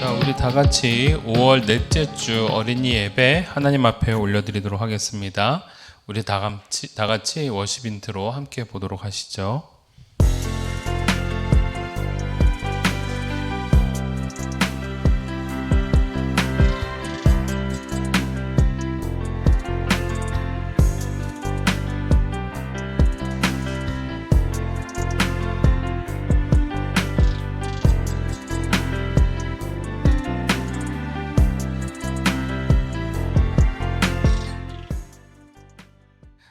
자, 우리 다 같이 5월 넷째 주 어린이 예배 하나님 앞에 올려드리도록 하겠습니다. 우리 다 같이 워십 인트로 함께 보도록 하시죠.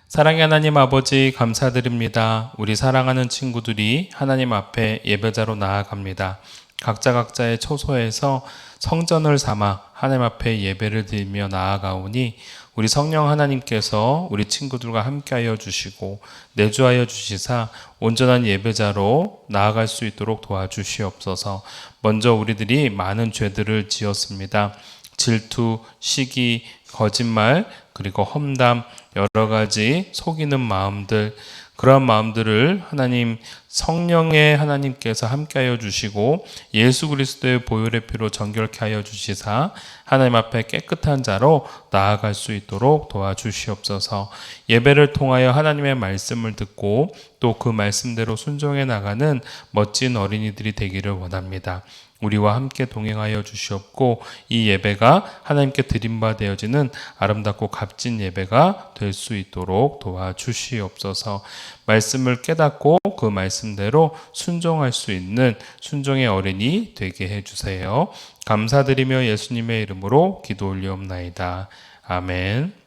사랑의 하나님 아버지 감사드립니다. 우리 사랑하는 친구들이 하나님 앞에 예배자로 나아갑니다. 각자의 처소에서 성전을 삼아 하나님 앞에 예배를 드리며 나아가오니 우리 성령 하나님께서 우리 친구들과 함께하여 주시고 내주하여 주시사 온전한 예배자로 나아갈 수 있도록 도와주시옵소서. 먼저 우리들이 많은 죄들을 지었습니다. 질투, 시기, 거짓말, 그리고 험담, 여러 가지 속이는 마음들, 그러한 마음들을 하나님 성령의 하나님께서 함께하여 주시고 예수 그리스도의 보혈의 피로 정결케 하여 주시사 하나님 앞에 깨끗한 자로 나아갈 수 있도록 도와주시옵소서. 예배를 통하여 하나님의 말씀을 듣고 또 그 말씀대로 순종해 나가는 멋진 어린이들이 되기를 원합니다. 우리와 함께 동행하여 주시옵고 이 예배가 하나님께 드림바 되어지는 아름답고 값진 예배가 될 수 있도록 도와주시옵소서. 말씀을 깨닫고 그 말씀대로 순종할 수 있는 순종의 어린이 되게 해주세요. 감사드리며 예수님의 이름으로 기도 올리옵나이다. 아멘.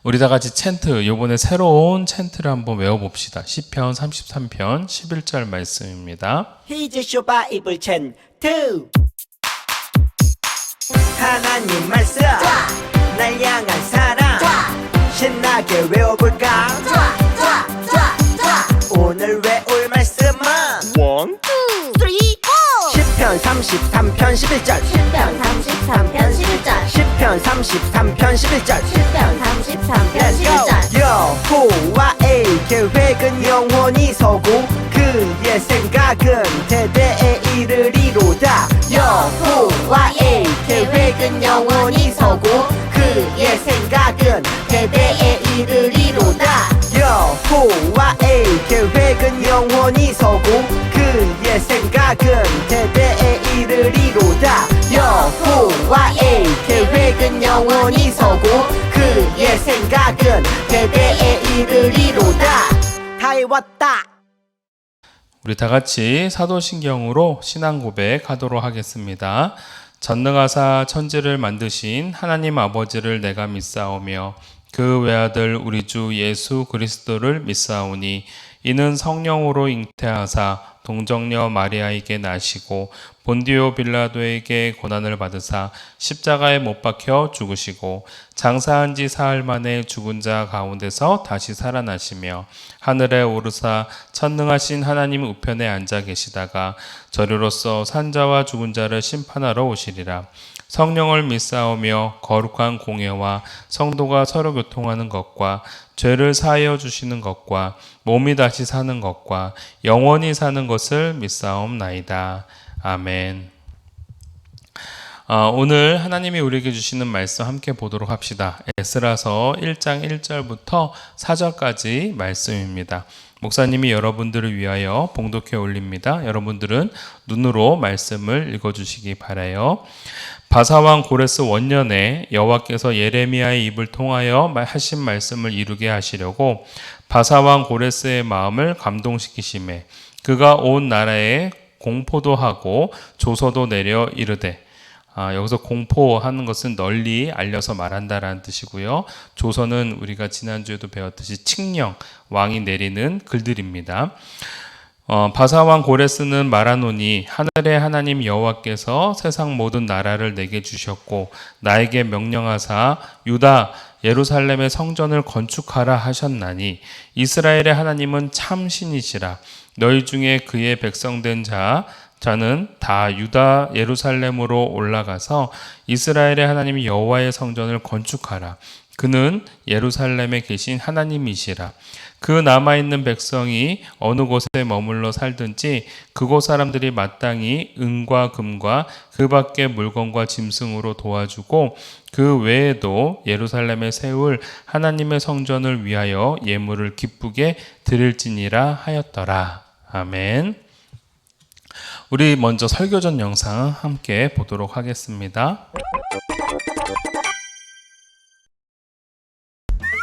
우리 다 같이 챈트, 요번에 새로운 챈트를 한번 외워봅시다. 시편 33편 11절 말씀입니다. 히즈쇼 바이블 챈트. 하나님 말씀 날 향한 사랑 신나게 외워볼까? 오늘 외울 말씀은 1, 2, 3, 4 시편 33편 11절 시편 33편 11절 시편 33편 11절 시편 33편 11절 여호와의 계획은 영원히 서고 그의 생각은 대대에 이르리로다. 여호와의 계획은 영원히 서고 그의 생각은 대대에 이르리로다. 여호와의 계획은 영원히 서고 그의 생각은 대대에 이르리로다. 여호와의 계획은 영원히 서고 그의 생각은 대대에 이르리로다. 다 해왔다. 우리 다 같이 사도신경으로 신앙 고백하도록 하겠습니다. 전능하사 천지를 만드신 하나님 아버지를 내가 믿사오며 그 외아들 우리 주 예수 그리스도를 믿사오니 이는 성령으로 잉태하사 동정녀 마리아에게 나시고 본디오 빌라도에게 고난을 받으사 십자가에 못 박혀 죽으시고 장사한 지 사흘 만에 죽은 자 가운데서 다시 살아나시며 하늘에 오르사 천능하신 하나님 우편에 앉아 계시다가 저리로서 산자와 죽은 자를 심판하러 오시리라. 성령을 믿사오며 거룩한 공예와 성도가 서로 교통하는 것과 죄를 사하여 주시는 것과 몸이 다시 사는 것과 영원히 사는 것을 믿사옵나이다. 아멘. 오늘 하나님이 우리에게 주시는 말씀 함께 보도록 합시다. 에스라서 1장 1절부터 4절까지 말씀입니다. 목사님이 여러분들을 위하여 봉독해 올립니다. 여러분들은 눈으로 말씀을 읽어주시기 바라요. 바사왕 고레스 원년에 여호와께서 예레미야의 입을 통하여 하신 말씀을 이루게 하시려고 바사왕 고레스의 마음을 감동시키시매 그가 온 나라에 공포도 하고 조서도 내려 이르되 여기서 공포하는 것은 널리 알려서 말한다라는 뜻이고요. 조서는 우리가 지난주에도 배웠듯이 칙령, 왕이 내리는 글들입니다. 바사왕 고레스는 말하노니 하늘의 하나님 여호와께서 세상 모든 나라를 내게 주셨고 나에게 명령하사 유다 예루살렘의 성전을 건축하라 하셨나니 이스라엘의 하나님은 참 신이시라. 너희 중에 그의 백성된 자는 다 유다 예루살렘으로 올라가서 이스라엘의 하나님 여호와의 성전을 건축하라. 그는 예루살렘에 계신 하나님이시라. 그 남아있는 백성이 어느 곳에 머물러 살든지 그곳 사람들이 마땅히 은과 금과 그 밖의 물건과 짐승으로 도와주고 그 외에도 예루살렘에 세울 하나님의 성전을 위하여 예물을 기쁘게 드릴지니라 하였더라. 아멘. 우리 먼저 설교전 영상 함께 보도록 하겠습니다.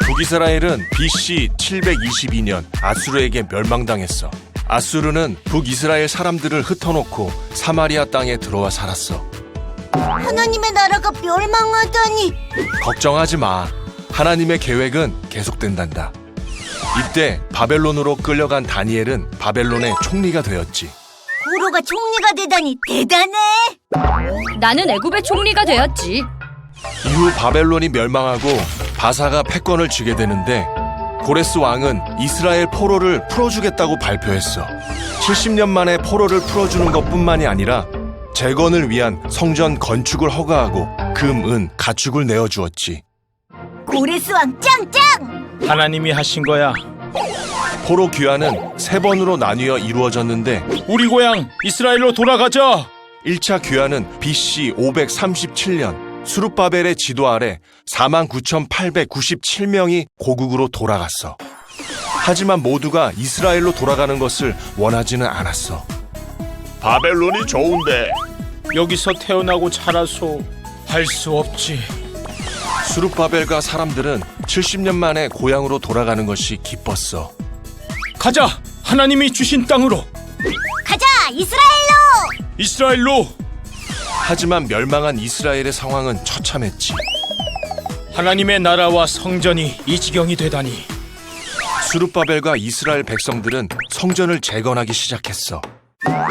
북이스라엘은 BC 722년 아수르에게 멸망당했어. 아수르는 북이스라엘 사람들을 흩어놓고 사마리아 땅에 들어와 살았어. 하나님의 나라가 멸망하다니. 걱정하지 마. 하나님의 계획은 계속된단다. 이때 바벨론으로 끌려간 다니엘은 바벨론의 총리가 되었지. 고로가 총리가 되다니 대단해. 나는 애굽의 총리가 되었지. 이후 바벨론이 멸망하고 바사가 패권을 쥐게 되는데 고레스 왕은 이스라엘 포로를 풀어주겠다고 발표했어. 70년 만에 포로를 풀어주는 것뿐만이 아니라 재건을 위한 성전 건축을 허가하고 금, 은, 가축을 내어주었지. 고레스 왕 짱짱. 하나님이 하신 거야. 포로 귀환은 3번으로 나뉘어 이루어졌는데 우리 고향 이스라엘로 돌아가자. 1차 귀환은 BC 537년 수룹바벨의 지도 아래 49,897명이 고국으로 돌아갔어. 하지만 모두가 이스라엘로 돌아가는 것을 원하지는 않았어. 바벨론이 좋은데 여기서 태어나고 자라서 할 수 없지. 수룹바벨과 사람들은 70년 만에 고향으로 돌아가는 것이 기뻤어. 가자. 하나님이 주신 땅으로. 가자 이스라엘로. 이스라엘로. 하지만 멸망한 이스라엘의 상황은 처참했지. 하나님의 나라와 성전이 이 지경이 되다니. 수룹바벨과 이스라엘 백성들은 성전을 재건하기 시작했어.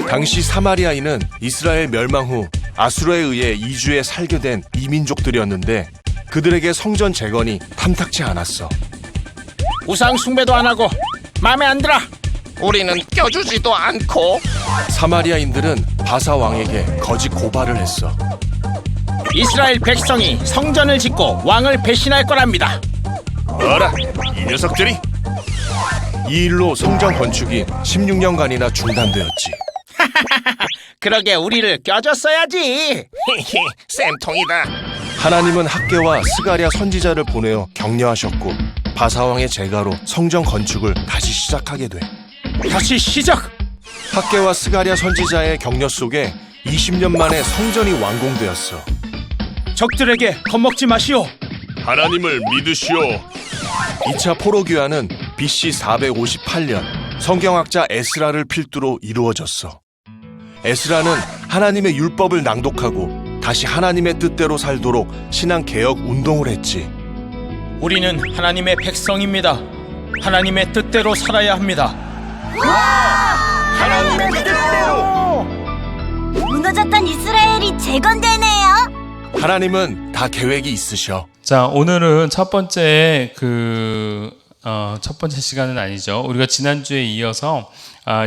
당시 사마리아인은 이스라엘 멸망 후 아수르에 의해 이주해 살게 된 이민족들이었는데 그들에게 성전 재건이 탐탁치 않았어. 우상 숭배도 안 하고 마음에 안 들어. 우리는 껴주지도 않고 사마리아인들은 바사 왕에게 거짓 고발을 했어. 이스라엘 백성이 성전을 짓고 왕을 배신할 거랍니다. 어라 이 녀석들이 이 일로 성전 건축이 16년간이나 중단되었지. 그러게 우리를 껴줬어야지. 쌤통이다. 하나님은 학개와 스가랴 선지자를 보내어 격려하셨고 바사왕의 제가로 성전 건축을 다시 시작하게 돼. 다시 시작. 학개와 스가랴 선지자의 격려 속에 20년 만에 성전이 완공되었어. 적들에게 겁먹지 마시오. 하나님을 믿으시오. 2차 포로 귀환은 BC 458년 성경학자 에스라를 필두로 이루어졌어. 에스라는 하나님의 율법을 낭독하고 다시 하나님의 뜻대로 살도록 신앙 개혁 운동을 했지. 우리는 하나님의 백성입니다. 하나님의 뜻대로 살아야 합니다. 하나님의 뜻대로. 무너졌던 이스라엘이 재건되네요. 하나님은 다 계획이 있으셔. 자, 오늘은 첫 번째 첫 번째 시간은 아니죠. 우리가 지난주에 이어서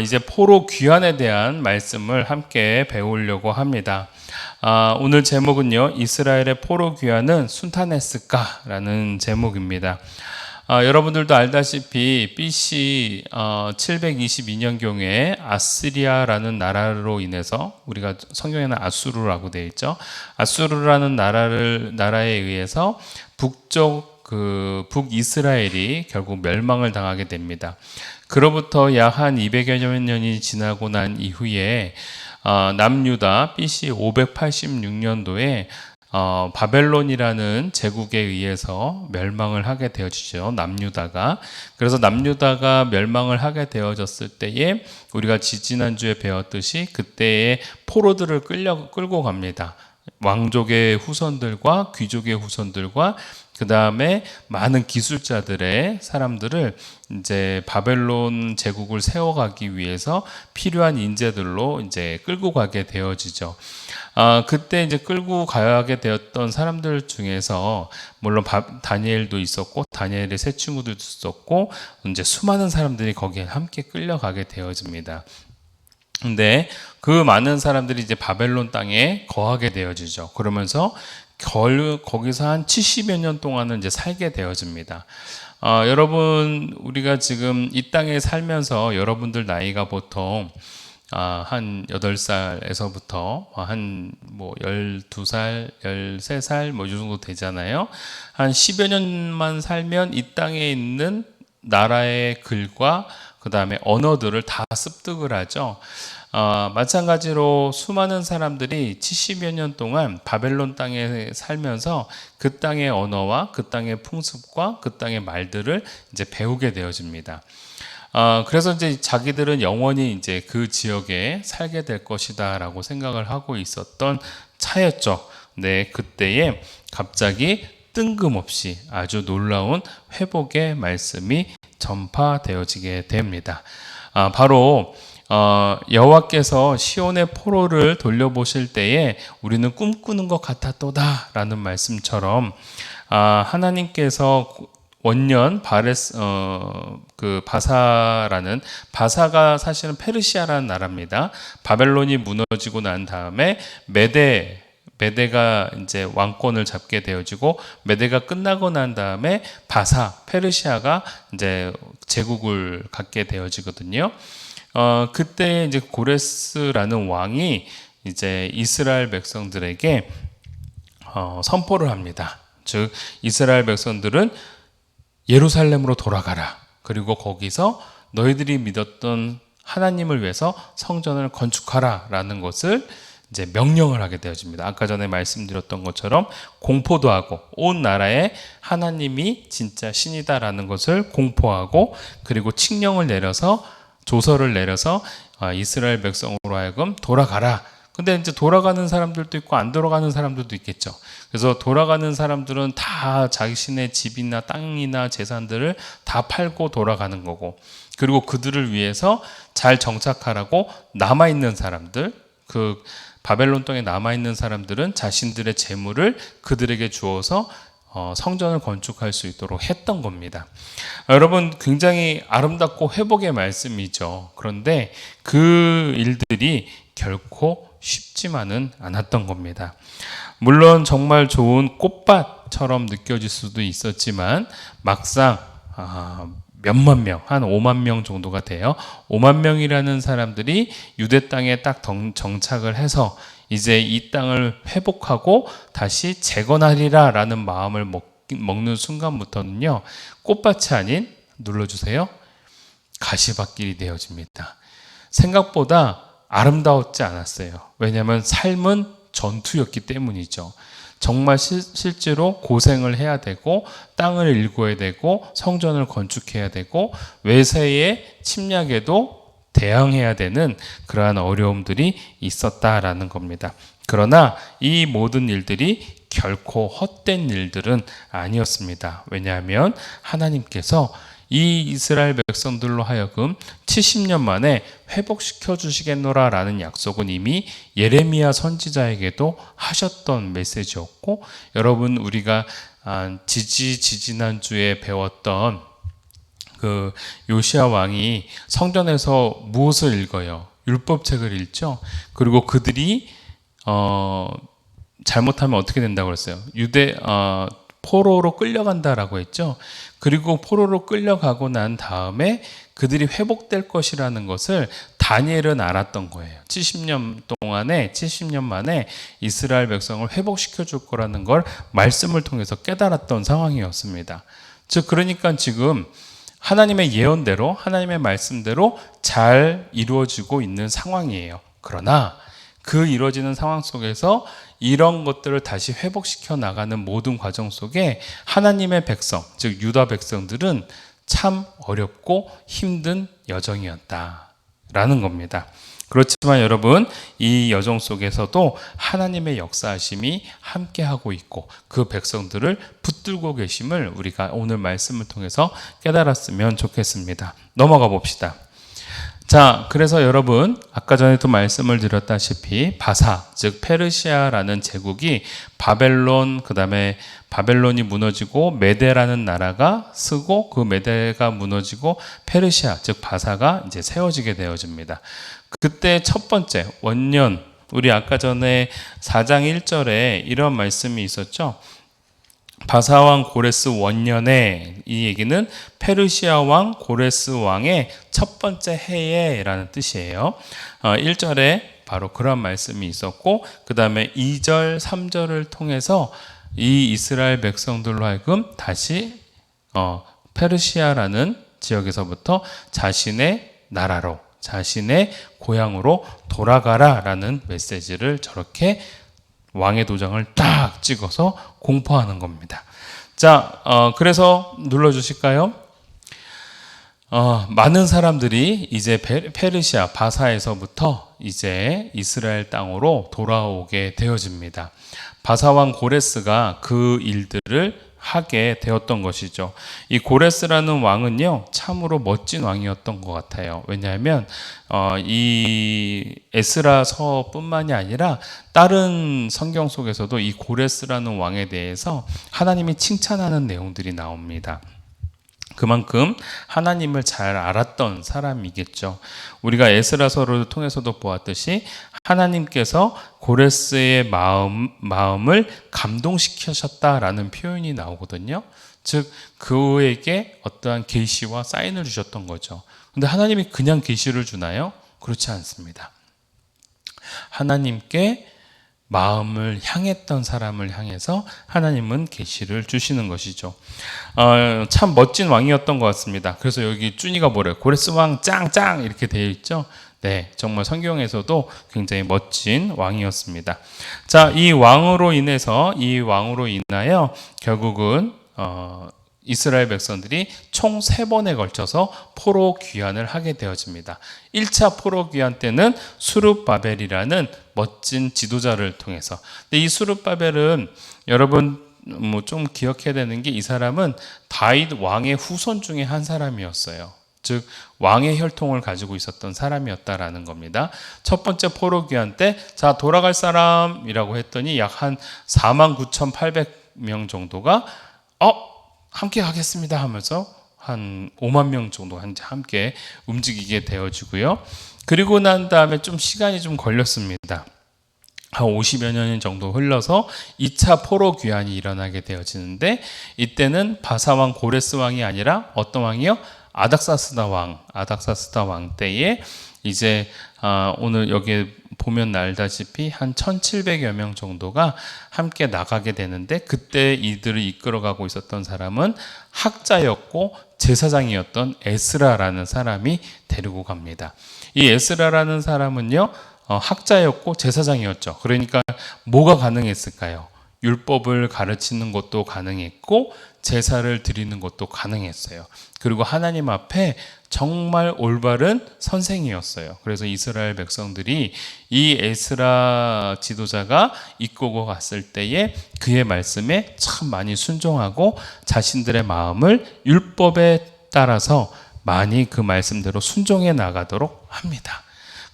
이제 포로 귀환에 대한 말씀을 함께 배우려고 합니다. 오늘 제목은요, 이스라엘의 포로 귀환은 순탄했을까라는 제목입니다. 여러분들도 알다시피 BC 722년경에 아스리아라는 나라로 인해서, 우리가 성경에는 아수르라고 되어 있죠. 아수르라는 나라에 의해서 북이스라엘이 결국 멸망을 당하게 됩니다. 그로부터 약 한 200여 년이 지나고 난 이후에 남유다 BC 586년도에 바벨론이라는 제국에 의해서 멸망을 하게 되어지죠. 남유다가. 그래서 남유다가 멸망을 하게 되어졌을 때에 우리가 지지난주에 배웠듯이 그때의 포로들을 끌고 갑니다. 왕족의 후손들과 귀족의 후손들과 그 다음에 많은 기술자들의 사람들을 이제 바벨론 제국을 세워가기 위해서 필요한 인재들로 이제 끌고 가게 되어지죠. 그때 이제 끌고 가게 되었던 사람들 중에서 물론 다니엘도 있었고 다니엘의 세 친구들도 있었고 이제 수많은 사람들이 거기에 함께 끌려가게 되어집니다. 근데 그 많은 사람들이 이제 바벨론 땅에 거하게 되어지죠. 그러면서 거기서 한 70여 년 동안은 이제 살게 되어집니다. 여러분, 우리가 지금 이 땅에 살면서 여러분들 나이가 보통 한 8살에서부터 한 뭐 12살, 13살 뭐 이 정도 되잖아요. 한 10여 년만 살면 이 땅에 있는 나라의 글과 그 다음에 언어들을 다 습득을 하죠. 마찬가지로 수많은 사람들이 70여 년 동안 바벨론 땅에 살면서 그 땅의 언어와 그 땅의 풍습과 그 땅의 말들을 이제 배우게 되어집니다. 그래서 이제 자기들은 영원히 이제 그 지역에 살게 될 것이다라고 생각을 하고 있었던 차였죠. 네, 그때에 갑자기 뜬금없이 아주 놀라운 회복의 말씀이 전파되어지게 됩니다. 바로 여호와께서 시온의 포로를 돌려보실 때에 우리는 꿈꾸는 것 같았도다라는 말씀처럼 하나님께서 원년 바사가 사실은 페르시아라는 나라입니다. 바벨론이 무너지고 난 다음에 메대가 이제 왕권을 잡게 되어지고, 메대가 끝나고 난 다음에 페르시아가 이제 제국을 갖게 되어지거든요. 그때 이제 고레스라는 왕이 이제 이스라엘 백성들에게 선포를 합니다. 즉 이스라엘 백성들은 예루살렘으로 돌아가라. 그리고 거기서 너희들이 믿었던 하나님을 위해서 성전을 건축하라라는 것을 이제 명령을 하게 되어집니다. 아까 전에 말씀드렸던 것처럼 공포도 하고 온 나라에 하나님이 진짜 신이다라는 것을 공포하고, 그리고 칙령을 내려서 조서를 내려서 이스라엘 백성으로 하여금 돌아가라. 근데 이제 돌아가는 사람들도 있고 안 돌아가는 사람들도 있겠죠. 그래서 돌아가는 사람들은 다 자신의 집이나 땅이나 재산들을 다 팔고 돌아가는 거고, 그리고 그들을 위해서 잘 정착하라고 남아있는 사람들, 그 바벨론 땅에 남아있는 사람들은 자신들의 재물을 그들에게 주어서 성전을 건축할 수 있도록 했던 겁니다. 여러분, 굉장히 아름답고 회복의 말씀이죠. 그런데 그 일들이 결코 쉽지만은 않았던 겁니다. 물론 정말 좋은 꽃밭처럼 느껴질 수도 있었지만 막상 몇만 명, 한 5만 명 정도가 돼요. 5만 명이라는 사람들이 유대 땅에 딱 정착을 해서 이제 이 땅을 회복하고 다시 재건하리라 라는 마음을 먹는 순간부터는요, 꽃밭이 아닌, 눌러주세요, 가시밭길이 되어집니다. 생각보다 아름다웠지 않았어요. 왜냐하면 삶은 전투였기 때문이죠. 정말 실제로 고생을 해야 되고, 땅을 일궈야 되고, 성전을 건축해야 되고, 외세의 침략에도 대항해야 되는 그러한 어려움들이 있었다라는 겁니다. 그러나 이 모든 일들이 결코 헛된 일들은 아니었습니다. 왜냐하면 하나님께서 이 이스라엘 백성들로 하여금 70년 만에 회복시켜 주시겠노라 라는 약속은 이미 예레미야 선지자에게도 하셨던 메시지였고, 여러분, 우리가 지지난주에 배웠던 그 요시야 왕이 성전에서 무엇을 읽어요? 율법책을 읽죠. 그리고 그들이 잘못하면 어떻게 된다고 그랬어요? 포로로 끌려간다라고 했죠. 그리고 포로로 끌려가고 난 다음에 그들이 회복될 것이라는 것을 다니엘은 알았던 거예요. 70년 만에 이스라엘 백성을 회복시켜 줄 거라는 걸 말씀을 통해서 깨달았던 상황이었습니다. 즉, 그러니까 지금 하나님의 예언대로, 하나님의 말씀대로 잘 이루어지고 있는 상황이에요. 그러나 그 이루어지는 상황 속에서 이런 것들을 다시 회복시켜 나가는 모든 과정 속에 하나님의 백성, 즉 유다 백성들은 참 어렵고 힘든 여정이었다라는 겁니다. 그렇지만 여러분, 이 여정 속에서도 하나님의 역사하심이 함께하고 있고 그 백성들을 붙들고 계심을 우리가 오늘 말씀을 통해서 깨달았으면 좋겠습니다. 넘어가 봅시다. 자, 그래서 여러분, 아까 전에도 말씀을 드렸다시피 즉 페르시아라는 제국이 바벨론, 그 다음에 바벨론이 무너지고 메대라는 나라가 쓰고, 그 메대가 무너지고 페르시아, 즉 바사가 이제 세워지게 되어집니다. 그때 첫 번째 원년 우리 아까 전에 4장 1절에 이런 말씀이 있었죠. 바사왕 고레스 원년에, 이 얘기는 페르시아 왕 고레스 왕의 첫 번째 해에 라는 뜻이에요. 1절에 바로 그런 말씀이 있었고, 그 다음에 2절 3절을 통해서 이 이스라엘 백성들로 하여금 다시 페르시아라는 지역에서부터 자신의 나라로, 자신의 고향으로 돌아가라 라는 메시지를 저렇게 왕의 도장을 딱 찍어서 공포하는 겁니다. 자, 그래서 눌러주실까요? 많은 사람들이 이제 페르시아 바사에서부터 이제 이스라엘 땅으로 돌아오게 되어집니다. 바사왕 고레스가 그 일들을 하게 되었던 것이죠. 이 고레스라는 왕은요, 참으로 멋진 왕이었던 것 같아요. 왜냐하면 이 에스라서뿐만이 아니라 다른 성경 속에서도 이 고레스라는 왕에 대해서 하나님이 칭찬하는 내용들이 나옵니다. 그만큼 하나님을 잘 알았던 사람이겠죠. 우리가 에스라서를 통해서도 보았듯이 하나님께서 고레스의 마음을 감동시키셨다라는 표현이 나오거든요. 즉 그에게 어떠한 계시와 사인을 주셨던 거죠. 근데 하나님이 그냥 계시를 주나요? 그렇지 않습니다. 하나님께 마음을 향했던 사람을 향해서 하나님은 계시를 주시는 것이죠. 참 멋진 왕이었던 것 같습니다. 그래서 여기 준이가 뭐래요? 고레스 왕 짱짱 이렇게 되어 있죠. 네, 정말 성경에서도 굉장히 멋진 왕이었습니다. 자, 이 왕으로 인하여 결국은 이스라엘 백성들이 총 3번에 걸쳐서 포로 귀환을 하게 되어집니다. 1차 포로 귀환 때는 수룹바벨이라는 멋진 지도자를 통해서. 근데 이 수룹바벨은 여러분 좀 기억해야 되는 게, 이 사람은 다윗 왕의 후손 중에 한 사람이었어요. 즉 왕의 혈통을 가지고 있었던 사람이었다라는 겁니다. 첫 번째 포로 귀환 때 자 돌아갈 사람이라고 했더니 약 한 49,800명 정도가 함께 가겠습니다 하면서 한 5만 명 정도 함께 움직이게 되어지고요. 그리고 난 다음에 좀 시간이 좀 걸렸습니다. 한 50여 년 정도 흘러서 2차 포로 귀환이 일어나게 되어지는데, 이때는 바사왕 고레스 왕이 아니라 어떤 왕이요? 아닥사스다 왕 때에 이제 오늘 여기에 보면 알다시피 한 1,700여 명 정도가 함께 나가게 되는데, 그때 이들을 이끌어가고 있었던 사람은 학자였고 제사장이었던 에스라라는 사람이 데리고 갑니다. 이 에스라라는 사람은요, 학자였고 제사장이었죠. 그러니까 뭐가 가능했을까요? 율법을 가르치는 것도 가능했고 제사를 드리는 것도 가능했어요. 그리고 하나님 앞에 정말 올바른 선생이었어요. 그래서 이스라엘 백성들이 이 에스라 지도자가 이끌고 갔을 때에 그의 말씀에 참 많이 순종하고 자신들의 마음을 율법에 따라서 많이 그 말씀대로 순종해 나가도록 합니다.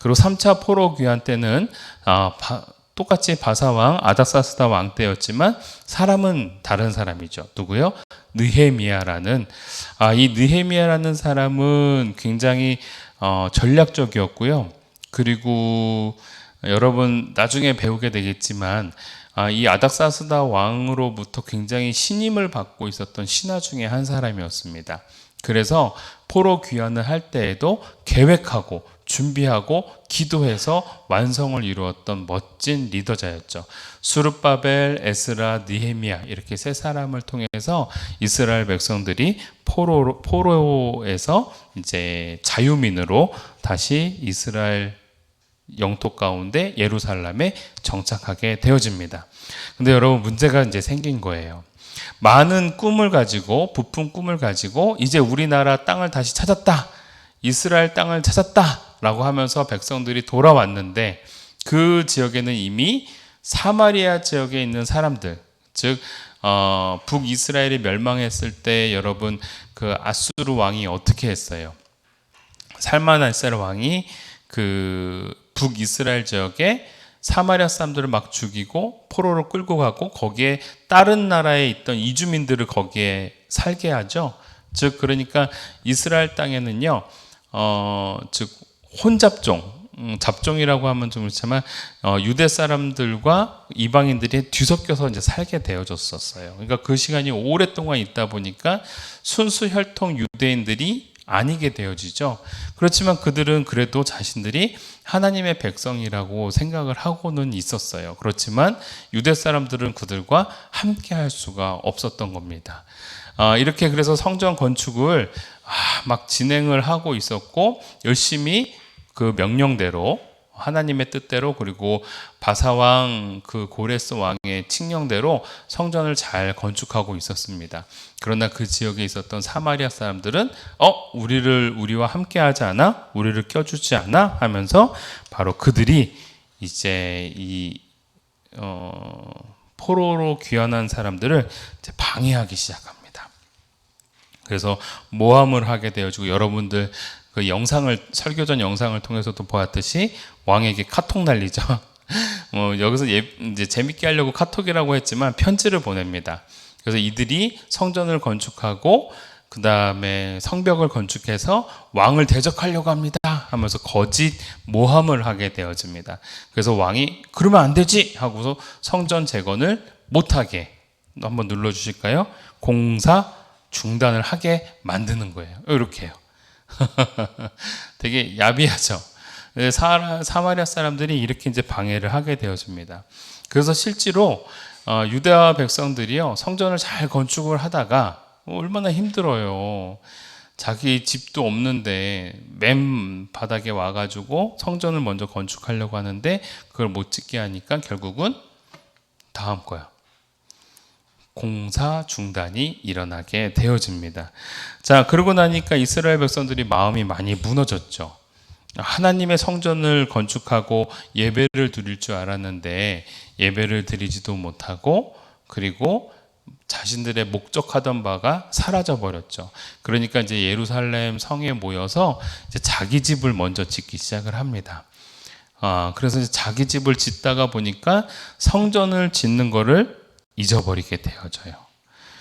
그리고 3차 포로 귀환 때는 똑같이 바사왕 아닥사스다 왕 때였지만 사람은 다른 사람이죠. 누구요? 느헤미야라는 이 느헤미야라는 사람은 굉장히 전략적이었고요. 그리고 여러분 나중에 배우게 되겠지만 이 아닥사스다 왕으로부터 굉장히 신임을 받고 있었던 신하 중에 한 사람이었습니다. 그래서 포로 귀환을 할 때에도 계획하고 준비하고 기도해서 완성을 이루었던 멋진 리더자였죠. 수룹바벨, 에스라, 느헤미야 이렇게 세 사람을 통해서 이스라엘 백성들이 포로에서 이제 자유민으로 다시 이스라엘 영토 가운데 예루살렘에 정착하게 되어집니다. 근데 여러분 문제가 이제 생긴 거예요. 많은 꿈을 가지고 부푼 꿈을 가지고 이제 우리나라 땅을 다시 찾았다. 이스라엘 땅을 찾았다. 라고 하면서 백성들이 돌아왔는데 그 지역에는 이미 사마리아 지역에 있는 사람들, 즉 북이스라엘이 멸망했을 때 여러분 그 아수르 왕이 어떻게 했어요? 살마나셀 왕이 그 북이스라엘 지역에 사마리아 사람들을 막 죽이고 포로로 끌고 가고 거기에 다른 나라에 있던 이주민들을 거기에 살게 하죠. 즉 그러니까 이스라엘 땅에는요, 즉 혼잡종, 잡종이라고 하면 좀 그렇지만 유대 사람들과 이방인들이 뒤섞여서 이제 살게 되어졌었어요. 그러니까 그 시간이 오랫동안 있다 보니까 순수 혈통 유대인들이 아니게 되어지죠. 그렇지만 그들은 그래도 자신들이 하나님의 백성이라고 생각을 하고는 있었어요. 그렇지만 유대 사람들은 그들과 함께 할 수가 없었던 겁니다. 이렇게 그래서 성전 건축을 막 진행을 하고 있었고 열심히 그 명령대로 하나님의 뜻대로 그리고 바사왕 그 고레스 왕의 칙령대로 성전을 잘 건축하고 있었습니다. 그러나 그 지역에 있었던 사마리아 사람들은 우리와 함께 하지 않아? 우리를 껴주지 않아? 하면서 바로 그들이 이제 이 포로로 귀환한 사람들을 이제 방해하기 시작합니다. 그래서 모함을 하게 되어지고 여러분들 그 설교전 영상을 통해서도 보았듯이 왕에게 카톡 날리죠. 여기서 이제 재밌게 하려고 카톡이라고 했지만 편지를 보냅니다. 그래서 이들이 성전을 건축하고 그 다음에 성벽을 건축해서 왕을 대적하려고 합니다 하면서 거짓 모함을 하게 되어집니다. 그래서 왕이 그러면 안 되지 하고서 성전 재건을 못하게 한번 눌러주실까요? 공사 중단을 하게 만드는 거예요. 이렇게 해요. 되게 야비하죠. 사마리아 사람들이 이렇게 이제 방해를 하게 되어집니다. 그래서 실제로 유다 백성들이요 성전을 잘 건축을 하다가 얼마나 힘들어요. 자기 집도 없는데 맨 바닥에 와가지고 성전을 먼저 건축하려고 하는데 그걸 못 짓게 하니까 결국은 다음 거야. 공사 중단이 일어나게 되어집니다. 자, 그러고 나니까 이스라엘 백성들이 마음이 많이 무너졌죠. 하나님의 성전을 건축하고 예배를 드릴 줄 알았는데 예배를 드리지도 못하고 그리고 자신들의 목적하던 바가 사라져 버렸죠. 그러니까 이제 예루살렘 성에 모여서 이제 자기 집을 먼저 짓기 시작을 합니다. 그래서 이제 자기 집을 짓다가 보니까 성전을 짓는 거를 잊어버리게 되어져요.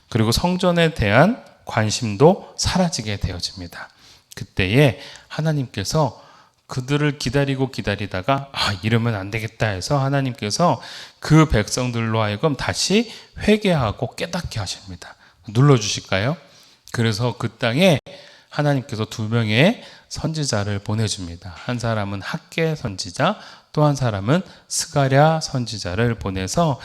그리고 성전에 대한 관심도 사라지게 되어집니다. 그때에 하나님께서 그들을 기다리다가 이러면 안 되겠다 해서 하나님께서 그 백성들로 하여금 다시 회개하고 깨닫게 하십니다. 눌러주실까요? 그래서 그 땅에 하나님께서 2명의 선지자를 보내줍니다. 한 사람은 학개 선지자, 또 한 사람은 스가랴 선지자를 보내서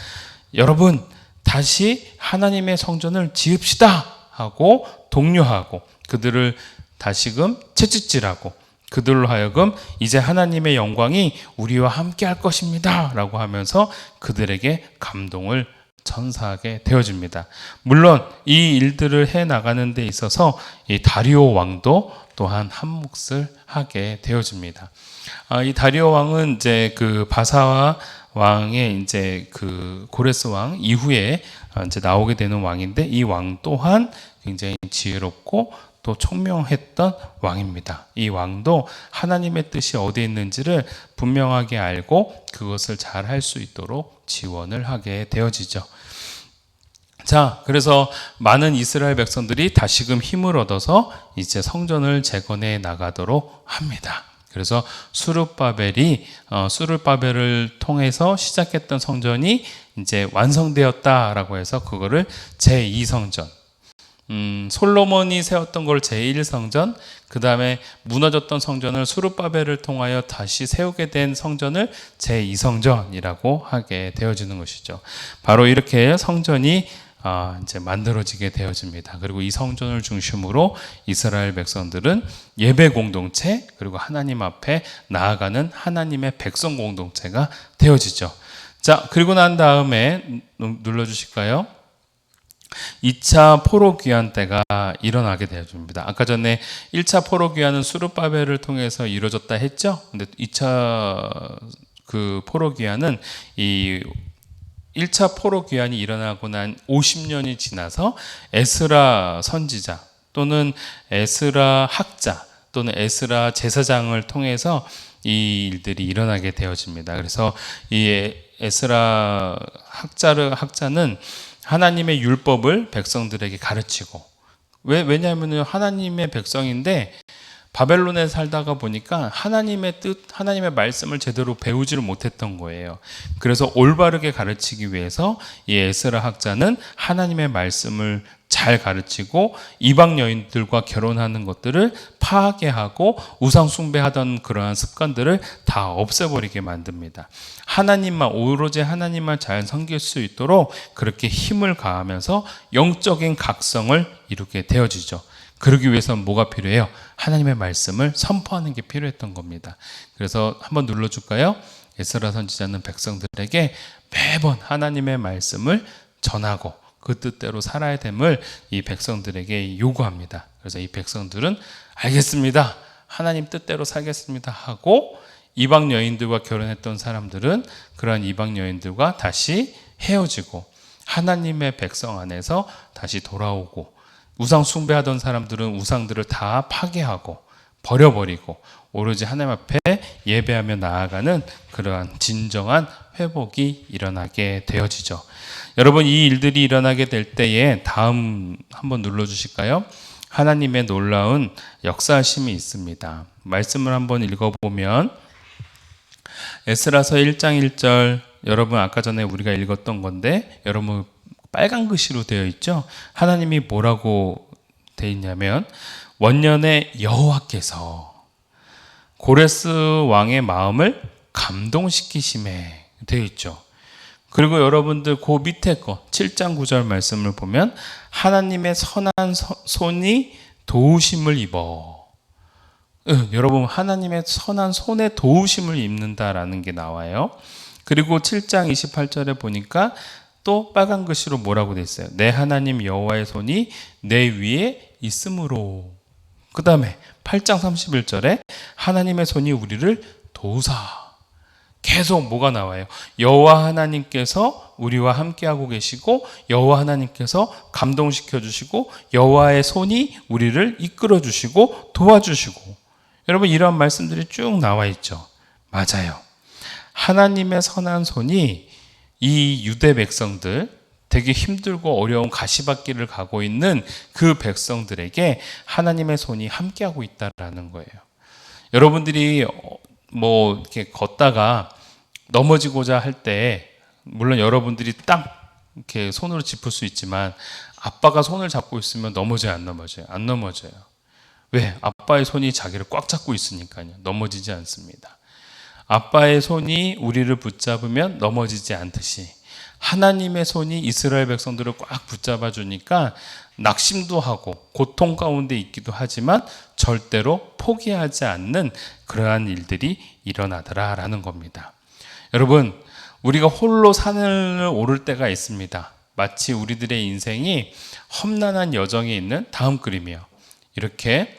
여러분 다시 하나님의 성전을 지읍시다 하고 독려하고 그들을 다시금 채찍질하고 그들로 하여금 이제 하나님의 영광이 우리와 함께 할 것입니다 라고 하면서 그들에게 감동을 전사하게 되어집니다. 물론 이 일들을 해나가는 데 있어서 이 다리오 왕도 또한 한 몫을 하게 되어집니다. 이 다리오 왕은 이제 그 바사 왕의 이제 그 고레스 왕 이후에 이제 나오게 되는 왕인데 이 왕 또한 굉장히 지혜롭고 또 총명했던 왕입니다. 이 왕도 하나님의 뜻이 어디에 있는지를 분명하게 알고 그것을 잘 할 수 있도록 지원을 하게 되어지죠. 자, 그래서 많은 이스라엘 백성들이 다시금 힘을 얻어서 이제 성전을 재건해 나가도록 합니다. 그래서 수르바벨을 통해서 시작했던 성전이 이제 완성되었다라고 해서 그거를 제2성전, 솔로몬이 세웠던 걸 제1성전, 그 다음에 무너졌던 성전을 수르바벨을 통하여 다시 세우게 된 성전을 제2성전이라고 하게 되어지는 것이죠. 바로 이렇게 성전이 이제 만들어지게 되어집니다. 그리고 이 성전을 중심으로 이스라엘 백성들은 예배 공동체 그리고 하나님 앞에 나아가는 하나님의 백성 공동체가 되어지죠. 자, 그리고 난 다음에 눌러주실까요? 2차 포로 귀환 때가 일어나게 되어집니다. 아까 전에 1차 포로 귀환은 수르바벨을 통해서 이루어졌다 했죠. 근데 2차 그 포로 귀환은 이 1차 포로 귀환이 일어나고 난 50년이 지나서 에스라 선지자 또는 에스라 학자 또는 에스라 제사장을 통해서 이 일들이 일어나게 되어집니다. 그래서 이 에스라 학자는 하나님의 율법을 백성들에게 가르치고 왜냐하면 하나님의 백성인데 바벨론에 살다가 보니까 하나님의 뜻, 하나님의 말씀을 제대로 배우지를 못했던 거예요. 그래서 올바르게 가르치기 위해서 이 에스라 학자는 하나님의 말씀을 잘 가르치고 이방 여인들과 결혼하는 것들을 파괴하고 우상 숭배하던 그러한 습관들을 다 없애버리게 만듭니다. 하나님만, 오로지 하나님만 잘 섬길 수 있도록 그렇게 힘을 가하면서 영적인 각성을 이루게 되어지죠. 그러기 위해서는 뭐가 필요해요? 하나님의 말씀을 선포하는 게 필요했던 겁니다. 그래서 한번 눌러줄까요? 에스라 선지자는 백성들에게 매번 하나님의 말씀을 전하고 그 뜻대로 살아야 됨을 이 백성들에게 요구합니다. 그래서 이 백성들은 알겠습니다. 하나님 뜻대로 살겠습니다 하고 이방 여인들과 결혼했던 사람들은 그러한 이방 여인들과 다시 헤어지고 하나님의 백성 안에서 다시 돌아오고 우상 숭배하던 사람들은 우상들을 다 파괴하고 버려버리고 오로지 하나님 앞에 예배하며 나아가는 그러한 진정한 회복이 일어나게 되어지죠. 여러분, 이 일들이 일어나게 될 때에 다음 한번 눌러주실까요? 하나님의 놀라운 역사하심이 있습니다. 말씀을 한번 읽어보면 에스라서 1장 1절, 여러분 아까 전에 우리가 읽었던 건데 여러분 빨간 글씨로 되어 있죠? 하나님이 뭐라고 되어 있냐면 원년에 여호와께서 고레스 왕의 마음을 감동시키심에 되어 있죠. 그리고 여러분들 그 밑에 거 7장 9절 말씀을 보면 하나님의 선한 손이 도우심을 입어. 여러분 하나님의 선한 손에 도우심을 입는다라는 게 나와요. 그리고 7장 28절에 보니까 또 빨간 글씨로 뭐라고 돼 있어요? 내 하나님 여호와의 손이 내 위에 있으므로. 그 다음에 8장 31절에 하나님의 손이 우리를 도우사. 계속 뭐가 나와요? 여호와 하나님께서 우리와 함께하고 계시고 여호와 하나님께서 감동시켜 주시고 여호와의 손이 우리를 이끌어 주시고 도와주시고. 여러분 이러한 말씀들이 쭉 나와 있죠. 맞아요. 하나님의 선한 손이 이 유대 백성들, 되게 힘들고 어려운 가시밭길을 가고 있는 그 백성들에게 하나님의 손이 함께하고 있다라는 거예요. 여러분들이 뭐 이렇게 걷다가 넘어지고자 할 때 물론 여러분들이 딱 이렇게 손으로 짚을 수 있지만 아빠가 손을 잡고 있으면 넘어져요, 안 넘어져요? 안 넘어져요. 왜? 아빠의 손이 자기를 꽉 잡고 있으니까요. 넘어지지 않습니다. 아빠의 손이 우리를 붙잡으면 넘어지지 않듯이 하나님의 손이 이스라엘 백성들을 꽉 붙잡아 주니까 낙심도 하고 고통 가운데 있기도 하지만 절대로 포기하지 않는 그러한 일들이 일어나더라라는 겁니다. 여러분, 우리가 홀로 산을 오를 때가 있습니다. 마치 우리들의 인생이 험난한 여정에 있는 다음 그림이요. 이렇게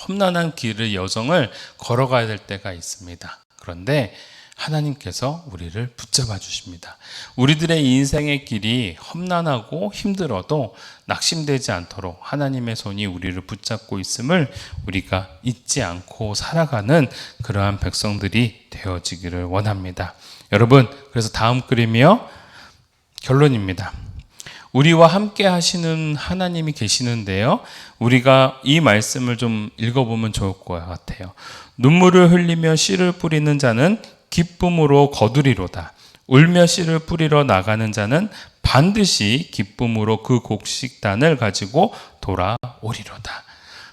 험난한 길의 여정을 걸어가야 될 때가 있습니다. 그런데 하나님께서 우리를 붙잡아 주십니다. 우리들의 인생의 길이 험난하고 힘들어도 낙심되지 않도록 하나님의 손이 우리를 붙잡고 있음을 우리가 잊지 않고 살아가는 그러한 백성들이 되어지기를 원합니다. 여러분, 그래서 다음 그림이요. 결론입니다. 우리와 함께 하시는 하나님이 계시는데요. 우리가 이 말씀을 좀 읽어보면 좋을 것 같아요. 눈물을 흘리며 씨를 뿌리는 자는 기쁨으로 거두리로다. 울며 씨를 뿌리러 나가는 자는 반드시 기쁨으로 그 곡식단을 가지고 돌아오리로다.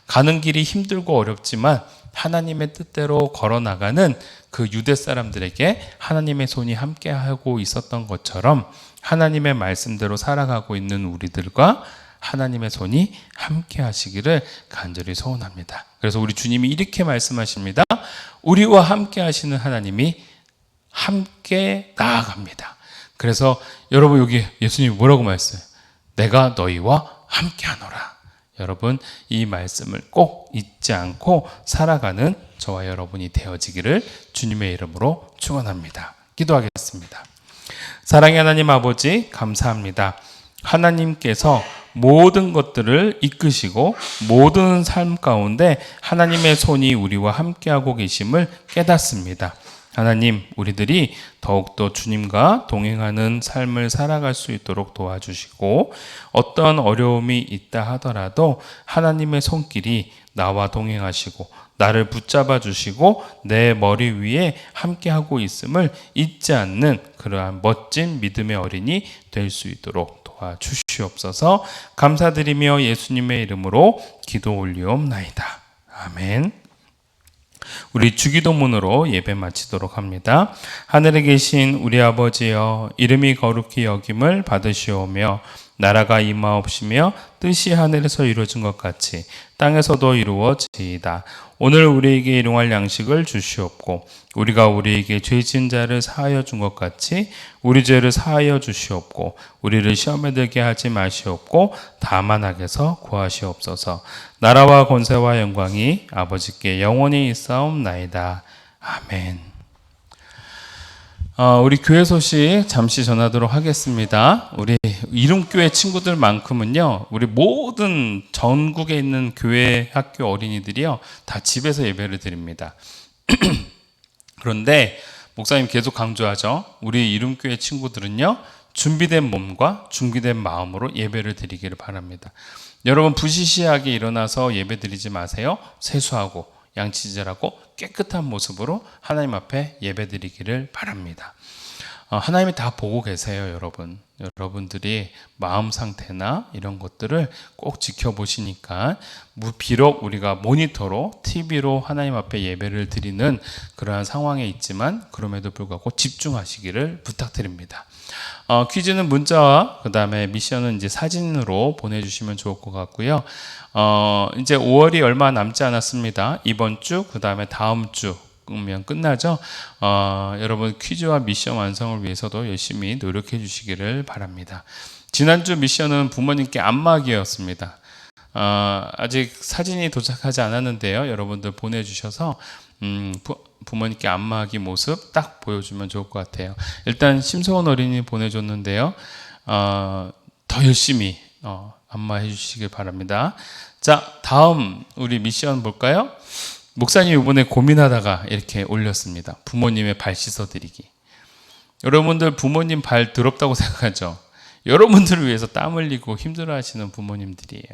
가는 길이 힘들고 어렵지만 하나님의 뜻대로 걸어나가는 그 유대 사람들에게 하나님의 손이 함께하고 있었던 것처럼 하나님의 말씀대로 살아가고 있는 우리들과 하나님의 손이 함께 하시기를 간절히 소원합니다. 그래서 우리 주님이 이렇게 말씀하십니다. 우리와 함께 하시는 하나님이 함께 나아갑니다. 그래서 여러분 여기 예수님이 뭐라고 말했어요? 내가 너희와 함께 하노라. 여러분 이 말씀을 꼭 잊지 않고 살아가는 저와 여러분이 되어지기를 주님의 이름으로 축원합니다. 기도하겠습니다. 사랑의 하나님 아버지 감사합니다. 하나님께서 모든 것들을 이끄시고 모든 삶 가운데 하나님의 손이 우리와 함께하고 계심을 깨닫습니다. 하나님, 우리들이 더욱더 주님과 동행하는 삶을 살아갈 수 있도록 도와주시고 어떤 어려움이 있다 하더라도 하나님의 손길이 나와 동행하시고 나를 붙잡아 주시고 내 머리 위에 함께하고 있음을 잊지 않는 그러한 멋진 믿음의 어린이 될 수 있도록 도와주시옵소서. 감사드리며 예수님의 이름으로 기도 올리옵나이다. 아멘. 우리 주기도문으로 예배 마치도록 합니다. 하늘에 계신 우리 아버지여, 이름이 거룩히 여김을 받으시오며 나라가 임하옵시며 뜻이 하늘에서 이루어진 것 같이 땅에서도 이루어지이다. 오늘 우리에게 일용할 양식을 주시옵고 우리가 우리에게 죄 지은 자를 사하여 준 것 같이 우리 죄를 사하여 주시옵고 우리를 시험에 들게 하지 마시옵고 다만 악에서 구하시옵소서. 나라와 권세와 영광이 아버지께 영원히 있사옵나이다. 아멘. 우리 교회 소식 잠시 전하도록 하겠습니다. 우리 이름교회 친구들만큼은요, 우리 모든 전국에 있는 교회 학교 어린이들이요, 다 집에서 예배를 드립니다. 그런데 목사님 계속 강조하죠. 우리 이름교회 친구들은요, 준비된 몸과 준비된 마음으로 예배를 드리기를 바랍니다. 여러분 부시시하게 일어나서 예배 드리지 마세요. 세수하고 양치질하고 깨끗한 모습으로 하나님 앞에 예배 드리기를 바랍니다. 하나님이 다 보고 계세요, 여러분. 여러분들이 마음 상태나 이런 것들을 꼭 지켜보시니까 비록 우리가 모니터로 TV로 하나님 앞에 예배를 드리는 그러한 상황에 있지만 그럼에도 불구하고 집중하시기를 부탁드립니다. 퀴즈는 문자와 그 다음에 미션은 이제 사진으로 보내주시면 좋을 것 같고요. 이제 5월이 얼마 남지 않았습니다. 이번 주, 그 다음에 다음 주면 끝나죠. 여러분 퀴즈와 미션 완성을 위해서도 열심히 노력해 주시기를 바랍니다. 지난주 미션은 부모님께 안마기였습니다. 아직 사진이 도착하지 않았는데요. 여러분들 보내주셔서 부모님께 안마하기 모습 딱 보여주면 좋을 것 같아요. 일단 심소원 어린이 보내줬는데요. 더 열심히 안마해 주시길 바랍니다. 자, 다음 우리 미션 볼까요? 목사님이 이번에 고민하다가 이렇게 올렸습니다. 부모님의 발 씻어드리기. 여러분들 부모님 발 더럽다고 생각하죠? 여러분들을 위해서 땀 흘리고 힘들어하시는 부모님들이에요.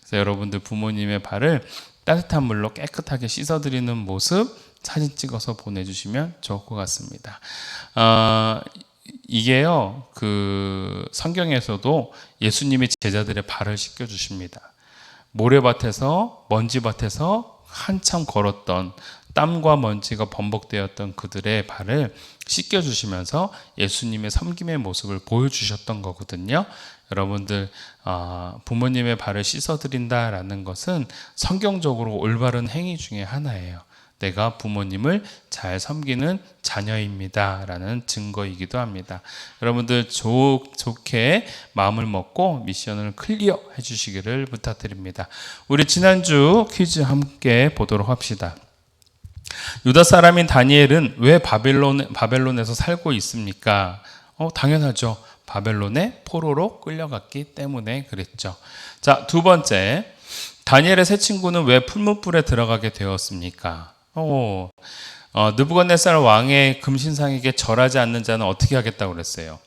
그래서 여러분들 부모님의 발을 따뜻한 물로 깨끗하게 씻어드리는 모습 사진 찍어서 보내주시면 좋을 것 같습니다. 이게요, 성경에서도 예수님이 제자들의 발을 씻겨주십니다. 모래밭에서, 먼지밭에서 한참 걸었던 땀과 먼지가 범벅되었던 그들의 발을 씻겨주시면서 예수님의 섬김의 모습을 보여주셨던 거거든요. 여러분들 부모님의 발을 씻어드린다라는 것은 성경적으로 올바른 행위 중에 하나예요. 내가 부모님을 잘 섬기는 자녀입니다 라는 증거이기도 합니다. 여러분들 좋게 마음을 먹고 미션을 클리어 해주시기를 부탁드립니다. 우리 지난주 퀴즈 함께 보도록 합시다. 유다 사람인 다니엘은 왜 바벨론에서 살고 있습니까? 당연하죠. 바벨론의 포로로 끌려갔기 때문에 그랬죠. 자, 두 번째, 다니엘의 세 친구는 왜 풀무불에 들어가게 되었습니까? 느부갓네살 왕의 금신상에게 절하지 않는 자는 어떻게 하겠다고 그랬어요?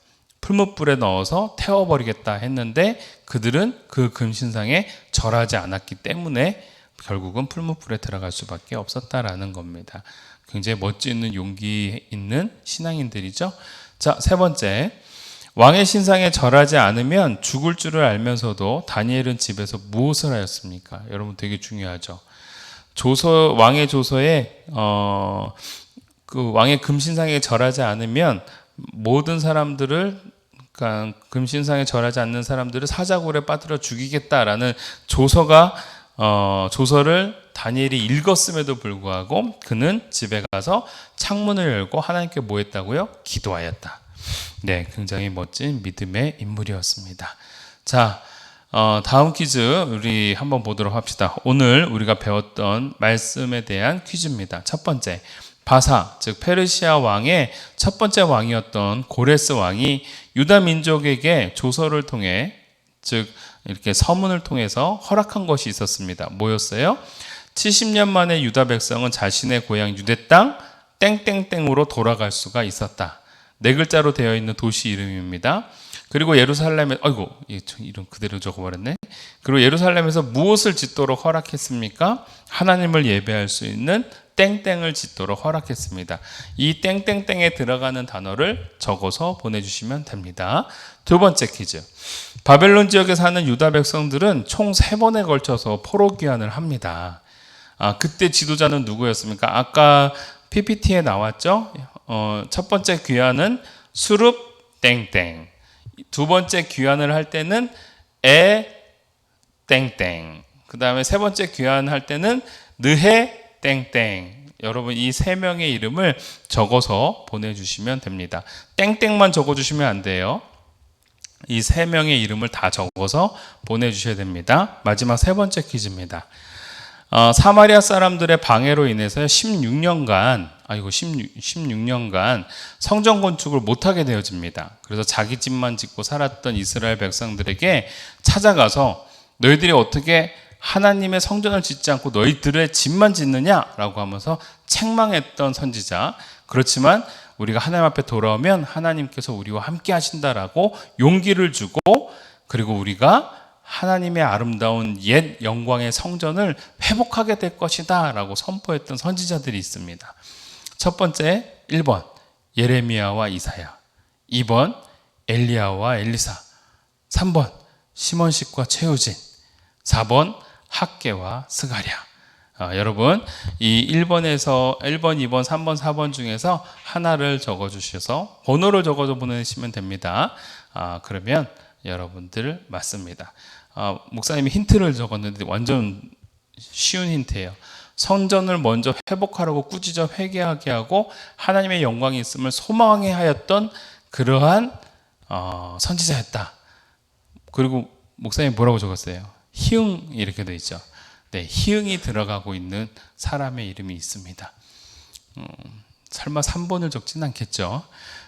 풀무불에 넣어서 태워버리겠다 했는데 그들은 그 금신상에 절하지 않았기 때문에 결국은 풀무불에 들어갈 수밖에 없었다라는 겁니다. 굉장히 멋지 있는 용기 있는 신앙인들이죠. 자, 세 번째, 왕의 신상에 절하지 않으면 죽을 줄을 알면서도 다니엘은 집에서 무엇을 하였습니까? 여러분 되게 중요하죠. 왕의 조서에 그 왕의 금신상에 절하지 않으면 모든 사람들을, 그러니까 금신상에 절하지 않는 사람들을 사자굴에 빠뜨려 죽이겠다라는 조서를 다니엘이 읽었음에도 불구하고 그는 집에 가서 창문을 열고 하나님께 뭐 했다고요? 기도하였다. 네, 굉장히 멋진 믿음의 인물이었습니다. 자, 다음 퀴즈 우리 한번 보도록 합시다. 오늘 우리가 배웠던 말씀에 대한 퀴즈입니다. 첫 번째, 바사, 즉 페르시아 왕의 첫 번째 왕이었던 고레스 왕이 유다 민족에게 조서를 통해, 즉 이렇게 서문을 통해서 허락한 것이 있었습니다. 뭐였어요? 70년 만에 유다 백성은 자신의 고향 유대 땅 땡땡땡으로 돌아갈 수가 있었다. 4글자로 되어 있는 도시 이름입니다. 그리고 예루살렘에 아이고 이름 그대로 적어버렸네. 그리고 예루살렘에서 무엇을 짓도록 허락했습니까? 하나님을 예배할 수 있는 땡땡을 짓도록 허락했습니다. 이 땡땡땡에 들어가는 단어를 적어서 보내주시면 됩니다. 두 번째 퀴즈. 바벨론 지역에 사는 유다 백성들은 총 3번에 걸쳐서 포로 귀환을 합니다. 그때 지도자는 누구였습니까? 아까 PPT에 나왔죠? 첫 번째 귀환은 수룹 땡땡. 두 번째 귀환을 할 때는 에 땡땡. 그 다음에 세 번째 귀환할 때는 느헤 땡땡. 여러분 이 3명의 이름을 적어서 보내주시면 됩니다. 땡땡만 적어주시면 안 돼요. 이 3명의 이름을 다 적어서 보내주셔야 됩니다. 마지막 3번째 퀴즈입니다. 사마리아 사람들의 방해로 인해서 16년간 성전 건축을 못하게 되어집니다. 그래서 자기 집만 짓고 살았던 이스라엘 백성들에게 찾아가서 너희들이 어떻게 하나님의 성전을 짓지 않고 너희들의 집만 짓느냐라고 하면서 책망했던 선지자. 그렇지만 우리가 하나님 앞에 돌아오면 하나님께서 우리와 함께 하신다라고 용기를 주고, 그리고 우리가 하나님의 아름다운 옛 영광의 성전을 회복하게 될 것이다 라고 선포했던 선지자들이 있습니다. 첫 번째 1번 예레미야와 이사야, 2번 엘리야와 엘리사, 3번 시몬식과 최우진, 4번 학개와 스가랴. 여러분 이 1번에서 1번, 2번, 3번, 4번 중에서 하나를 적어주셔서 번호를 적어서 보내시면 됩니다. 그러면 여러분들 맞습니다. 목사님이 힌트를 적었는데 완전 쉬운 힌트예요. 성전을 먼저 회복하라고 꾸짖어 회개하게 하고 하나님의 영광이 있음을 소망해 하였던 그러한 선지자였다. 그리고 목사님이 뭐라고 적었어요? 희응 이렇게 돼 있죠. 네, 희응이 들어가고 있는 사람의 이름이 있습니다. 설마 3번을 적진 않겠죠.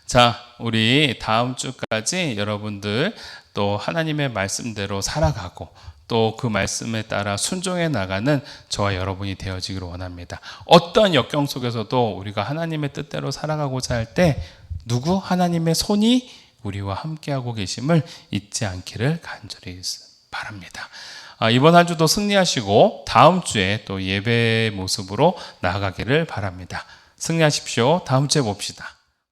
자, 우리 다음 주까지 여러분들 또 하나님의 말씀대로 살아가고 또 그 말씀에 따라 순종해 나가는 저와 여러분이 되어지기를 원합니다. 어떤 역경 속에서도 우리가 하나님의 뜻대로 살아가고자 할 때 누구? 하나님의 손이 우리와 함께하고 계심을 잊지 않기를 간절히 바랍니다. 이번 한 주도 승리하시고 다음 주에 또 예배의 모습으로 나아가기를 바랍니다. 승리하십시오. 다음 주에 봅시다.